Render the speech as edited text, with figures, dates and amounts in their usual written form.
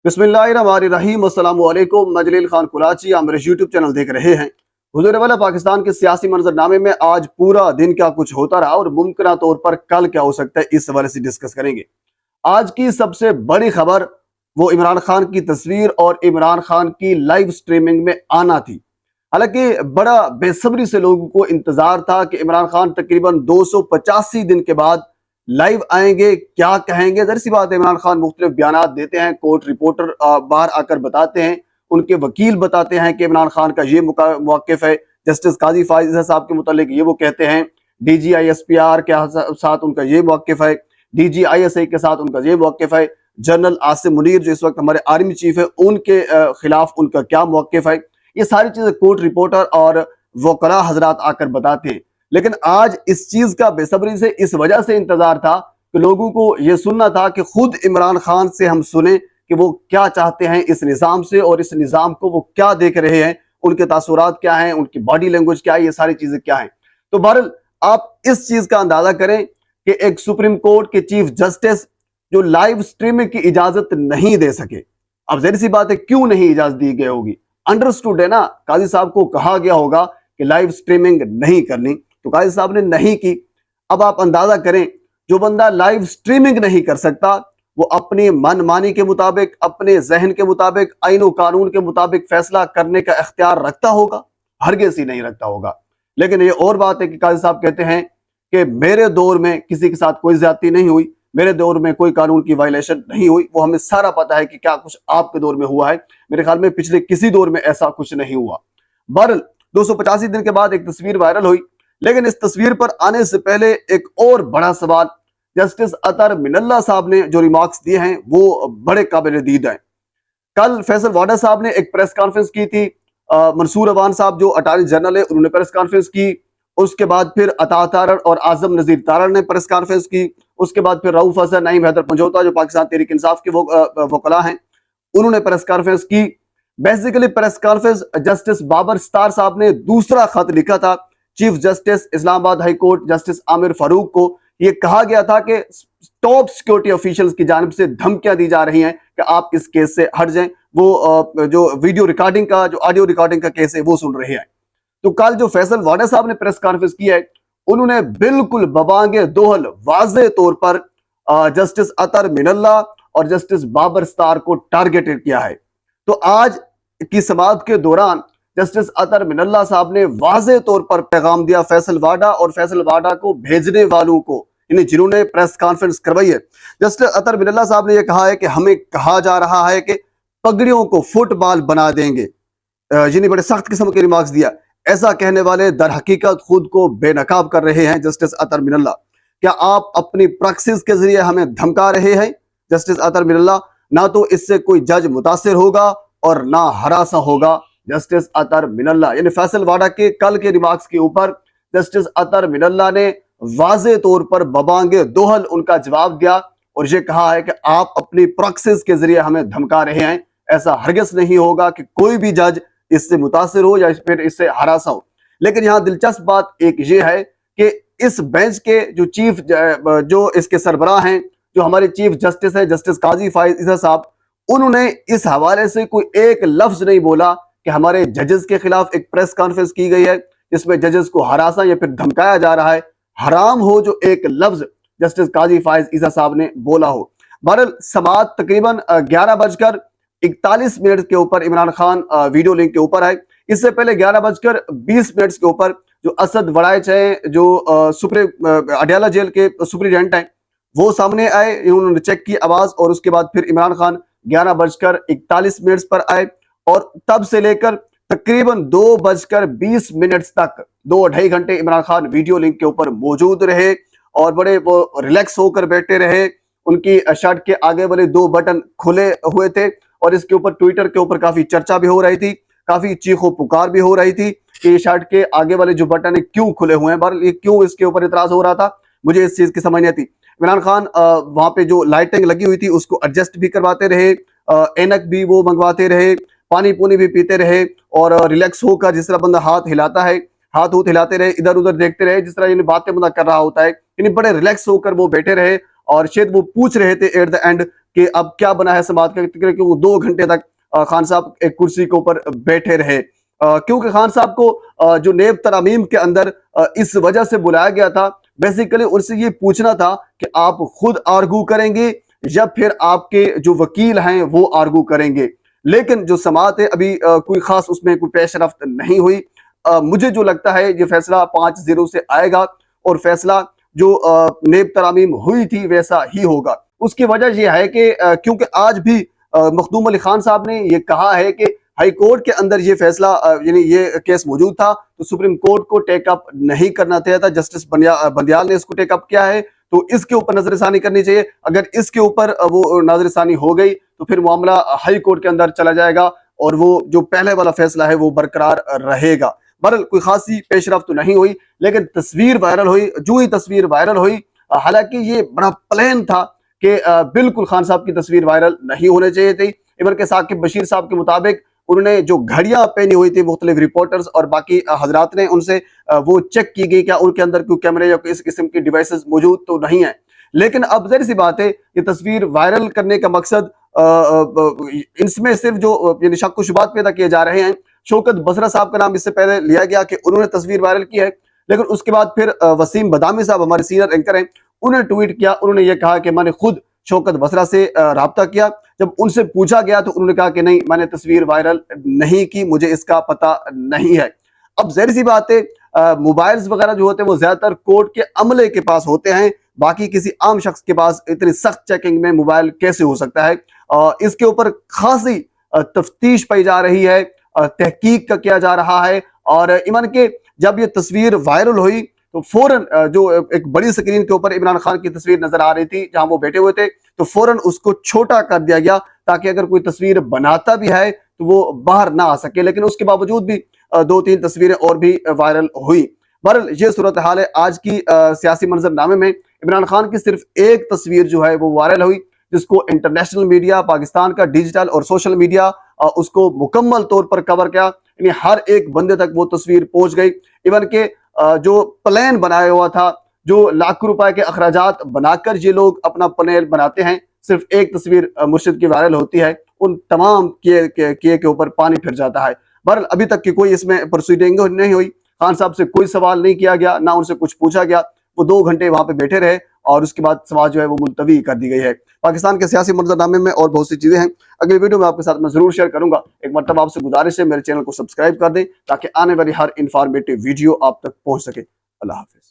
बिस्मिल्लाहिर्रहमानिर्रहीम। अस्सलाम वालेकुम। मैं जलील खान कुलाची, आप मेरे यूट्यूब चैनल देख रहे हैं। हुजूर वाला पाकिस्तान के सियासी मंजरनामे में आज पूरा दिन क्या कुछ होता रहा और मुमकिन तौर पर कल क्या हो सकता है, इस हवाले से डिस्कस करेंगे। आज की सबसे बड़ी खबर वो इमरान खान की तस्वीर और इमरान खान की लाइव स्ट्रीमिंग में आना थी। हालांकि बड़ा बेसब्री से लोगों को इंतजार था कि इमरान खान तकरीबन 285 दिन के बाद लाइव आएंगे, क्या कहेंगे। जाहिर सी बात है, इमरान खान मुख्तलिफ बयानात देते हैं, कोर्ट रिपोर्टर बाहर आकर बताते हैं, उनके वकील बताते हैं कि इमरान खान का ये मौक़िफ़ है। जस्टिस काजी फाइज साहब के मुतालिक ये वो कहते हैं, DGI-SPR के साथ उनका ये मौक़िफ़ है, DGI-SA के साथ उनका ये मौक़िफ़ है, जनरल आसिम मुनीर जो इस वक्त हमारे आर्मी चीफ है, उनके खिलाफ उनका क्या मौक़िफ़ है। ये सारी चीज़ें कोर्ट रिपोर्टर और वकला हजरात आकर बताते हैं। लेकिन आज इस चीज का बेसब्री से इस वजह से इंतजार था कि लोगों को यह सुनना था कि खुद इमरान खान से हम सुने कि वो क्या चाहते हैं इस निज़ाम से और इस निज़ाम को वो क्या देख रहे हैं, उनके तासुरात क्या हैं, उनकी बॉडी लैंग्वेज क्या है, ये सारी चीजें क्या हैं। तो बहरहाल आप इस चीज का अंदाजा करें कि एक सुप्रीम कोर्ट के चीफ जस्टिस जो लाइव स्ट्रीमिंग की इजाजत नहीं दे सके। अब जाहिर सी बात है, क्यों नहीं इजाजत दी गई होगी? अंडरस्टूड है ना, काजी साहब को कहा गया होगा कि लाइव स्ट्रीमिंग नहीं करनी, तो काजी साहब ने नहीं की। अब आप अंदाजा करें, जो बंदा लाइव स्ट्रीमिंग नहीं कर सकता वो अपनी मनमानी के मुताबिक, अपने जहन के मुताबिक, आईन और कानून के मुताबिक फैसला करने का इख्तियार रखता होगा? हरगिज़ ही नहीं रखता होगा। लेकिन ये और बात है कि काजी साहब कहते हैं कि मेरे दौर में किसी के साथ कोई ज्यादती नहीं हुई, मेरे दौर में कोई कानून की वायलेशन नहीं हुई। वो हमें सारा पता है कि क्या कुछ आपके दौर में हुआ है। मेरे ख्याल में पिछले किसी दौर में ऐसा कुछ नहीं हुआ। बहरहाल 285 दिन के बाद एक तस्वीर वायरल हुई, लेकिन इस तस्वीर पर आने से पहले एक और बड़ा सवाल, जस्टिस अतर मिनल्ला साहब ने जो रिमार्क्स दिए हैं वो बड़े काबिल दीद हैं। कल फैसल वाडा साहब ने एक प्रेस कॉन्फ्रेंस की थी, मंसूर अवान साहब जो अटॉर्नी जनरल है उन्होंने प्रेस कॉन्फ्रेंस की, उसके बाद फिर अता तारड़ और आजम नजीर तारड़ ने प्रेस कॉन्फ्रेंस की, उसके बाद फिर रऊफ हसन, नईम हैदर पंजोता जो पाकिस्तान तहरीक इंसाफ के वकला हैं, उन्होंने प्रेस कॉन्फ्रेंस की। Basically press conference justice Babar Sattar साहब ने दूसरा खत लिखा था chief justice Islamabad high court justice Aamer Farooq को। यह कहा गया था कि टॉप सिक्योरिटी ऑफिशियल्स की जानिब से धमकियां दी जा रही हैं कि आप इस केस से हट जाएं। वो जो वीडियो रिकॉर्डिंग का, जो ऑडियो रिकॉर्डिंग का केस है वो सुन रहे हैं। तो कल जो फैसल वाडा साहब ने प्रेस कॉन्फ्रेंस की है, उन्होंने बिल्कुल बबांगे दोहल वाज़े तौर पर जस्टिस अतर मिनल्ला और जस्टिस बाबर स्टार को टारगेटेड किया है। तो आज की समाअत के दौरान जस्टिस अतर मिनल्ला साहब ने वाज़े तौर पर पैगाम दिया फैसल वाडा और फैसल वाडा को भेजने वालों को, जिन्होंने प्रेस कॉन्फ्रेंस करवाई है। जस्टिस अतर मिनल्ला साहब ने यह कहा है कि हमें कहा जा रहा है कि पगड़ियों को फुटबॉल बना देंगे। जिन्हें बड़े सख्त किस्म के रिमार्क्स दिया। ऐसा कहने वाले दर हकीकत खुद को बेनकाब कर रहे हैं। जस्टिस अतर मिनल्ला, क्या आप अपनी प्रैक्टिस के जरिए हमें धमका रहे हैं? जस्टिस अतर मिनल्ला, ना तो इससे कोई जज मुतासिर होगा और ना हरासा होगा। जस्टिस अतर मिनल्ला यानी फैसल वाडा के कल के रिमार्क्स के ऊपर जस्टिस अतर मिनल्ला ने वाज़े तौर पर बबांगे दोहल उनका जवाब दिया और ये कहा है कि आप अपनी प्रैक्टिस के जरिए हमें धमका रहे हैं। ऐसा हरगिज़ नहीं होगा कि कोई भी जज इससे मुतासिर हो या फिर इससे हरासा हो। लेकिन यहाँ दिलचस्प बात एक ये है कि इस बेंच के जो चीफ, जो इसके सरबराह हैं, जो हमारे चीफ जस्टिस है जस्टिस काजी फाइज साहब, उन्होंने इस हवाले से कोई एक लफ्ज नहीं बोला कि हमारे जजेस के खिलाफ एक प्रेस कॉन्फ्रेंस की गई है जिसमें जजेस को हरासा या फिर धमकाया जा रहा है। हराम हो जो एक लफ्ज जस्टिस काजी फाइज ईसा साहब ने बोला हो। बहरहाल समाअत तकरीबन 11:41 के ऊपर इमरान खान वीडियो लिंक के ऊपर है। इससे पहले 11:20 के ऊपर जो असद वड़ाइच हैं, जो अडयाला जेल के सुपरिटेंडेंट हैं, वो सामने आए। उन्होंने चेक की आवाज और उसके बाद फिर इमरान खान 11:41 पर आए और तब से लेकर तकरीबन 2:20 तक 2-2.5 घंटे इमरान खान वीडियो लिंक के ऊपर मौजूद रहे और बड़े वो रिलैक्स होकर बैठे रहे। उनकी शर्ट के आगे वाले 2 बटन खुले हुए थे और इसके ऊपर ट्विटर के ऊपर काफी चर्चा भी हो रही थी, काफी चीखो पुकार भी हो रही थी कि शर्ट के आगे वाले जो बटन है क्यों खुले हुए हैं। बहरहाल ये क्यों, इसके ऊपर इतराज हो रहा था, मुझे इस चीज की समझ नहीं आती। इमरान खान वहां पे जो लाइटिंग लगी हुई थी उसको एडजस्ट भी करवाते रहे, ऐनक भी वो मंगवाते रहे, पानी पूनी भी पीते रहे और रिलैक्स होकर जिस तरह बंदा हाथ हिलाता है, हाथ हिलाते रहे, इधर उधर देखते रहे, जिस तरह बातें बंदा कर रहा होता है, बड़े रिलैक्स होकर वो बैठे रहे। और शायद वो पूछ रहे थे एट द एंड کہ اب کیا بنا ہے سماعت کا کہ وہ 2 گھنٹے تک خان صاحب ایک کرسی کے اوپر بیٹھے رہے، کیونکہ خان صاحب کو جو نیب ترامیم کے اندر اس وجہ سے بلایا گیا تھا، بیسیکلی ان سے یہ پوچھنا تھا کہ آپ خود آرگو کریں گے یا پھر آپ کے جو وکیل ہیں وہ آرگو کریں گے۔ لیکن جو سماعت ہے ابھی کوئی خاص اس میں کوئی پیش رفت نہیں ہوئی۔ مجھے جو لگتا ہے یہ فیصلہ 5-0 سے آئے گا اور فیصلہ جو نیب ترامیم ہوئی تھی ویسا ہی ہوگا۔ اس کی وجہ یہ ہے کہ کیونکہ آج بھی مخدوم علی خان صاحب نے یہ کہا ہے کہ ہائی کورٹ کے اندر یہ فیصلہ یعنی یہ کیس موجود تھا تو سپریم کورٹ کو ٹیک اپ نہیں کرنا چاہیے تھا، جسٹس بندیال نے اس کو ٹیک اپ کیا ہے تو اس کے اوپر نظر ثانی کرنی چاہیے۔ اگر اس کے اوپر وہ نظر ثانی ہو گئی تو پھر معاملہ ہائی کورٹ کے اندر چلا جائے گا اور وہ جو پہلے والا فیصلہ ہے وہ برقرار رہے گا۔ بہرحال کوئی خاصی پیش رفت تو نہیں ہوئی، لیکن تصویر وائرل ہوئی۔ جو ہی تصویر وائرل ہوئی، حالانکہ یہ بڑا پلان تھا کہ بالکل خان صاحب کی تصویر وائرل نہیں ہونے چاہیے تھی۔ ایون کہ ثاقب بشیر صاحب کے مطابق انہوں نے جو گھڑیاں پہنی ہوئی تھی مختلف رپورٹرز اور باقی حضرات نے ان سے وہ چیک کی گئی کیا ان کے اندر کوئی کیمرے یا کوئی اس قسم کی ڈیوائسز موجود تو نہیں ہیں۔ لیکن اب ظاہر سی بات ہے یہ تصویر وائرل کرنے کا مقصد اس میں صرف جو یعنی شک و شبہات پیدا کیے جا رہے ہیں۔ شوکت بصرہ صاحب کا نام اس سے پہلے لیا گیا کہ انہوں نے تصویر وائرل کی ہے، لیکن اس کے بعد پھر وسیم بدامی صاحب ہمارے سینئر اینکر ہیں، انہوں نے ٹویٹ کیا، انہوں نے یہ کہا کہ میں نے خود شوکت بصرہ سے رابطہ کیا، جب ان سے پوچھا گیا تو انہوں نے کہا کہ نہیں میں نے تصویر وائرل نہیں کی، مجھے اس کا پتہ نہیں ہے۔ اب ظاہر سی بات ہے موبائلز وغیرہ جو ہوتے ہیں وہ زیادہ تر کورٹ کے عملے کے پاس ہوتے ہیں، باقی کسی عام شخص کے پاس اتنی سخت چیکنگ میں موبائل کیسے ہو سکتا ہے؟ اس کے اوپر خاصی تفتیش پائی جا رہی ہے، تحقیق کا کیا جا رہا ہے، اور ایون کہ جب یہ تصویر وائرل ہوئی تو فوراً جو ایک بڑی سکرین کے اوپر عمران خان کی تصویر نظر آ رہی تھی جہاں وہ بیٹھے ہوئے تھے تو فوراً اس کو چھوٹا کر دیا گیا تاکہ اگر کوئی تصویر بناتا بھی ہے تو وہ باہر نہ آ سکے، لیکن اس کے باوجود بھی 2-3 تصویریں اور بھی وائرل ہوئی۔ بہرحال یہ صورتحال ہے آج کی سیاسی منظر نامے میں۔ عمران خان کی صرف ایک تصویر جو ہے وہ وائرل ہوئی جس کو انٹرنیشنل میڈیا، پاکستان کا ڈیجیٹل اور سوشل میڈیا اس کو مکمل طور پر کور کیا، یعنی ہر ایک بندے تک وہ تصویر پہنچ گئی۔ ایون کہ جو پلان بنایا ہوا تھا، جو لاکھوں روپے کے اخراجات بنا کر یہ لوگ اپنا پلان بناتے ہیں، صرف ایک تصویر مرشد کی وائرل ہوتی ہے، ان تمام کیے کے اوپر پانی پھر جاتا ہے۔ بہرحال ابھی تک کی کوئی اس میں پروسیڈنگ نہیں ہوئی، خان صاحب سے کوئی سوال نہیں کیا گیا، نہ ان سے کچھ پوچھا گیا، وہ 2 گھنٹے وہاں پہ بیٹھے رہے اور اس کے بعد سماعت جو ہے وہ ملتوی کر دی گئی ہے۔ پاکستان کے سیاسی منظر نامے میں اور بہت سی چیزیں ہیں، اگلی ویڈیو میں آپ کے ساتھ میں ضرور شیئر کروں گا۔ ایک مرتبہ آپ سے گزارش ہے میرے چینل کو سبسکرائب کر دیں تاکہ آنے والی ہر انفارمیٹیو ویڈیو آپ تک پہنچ سکے۔ اللہ حافظ۔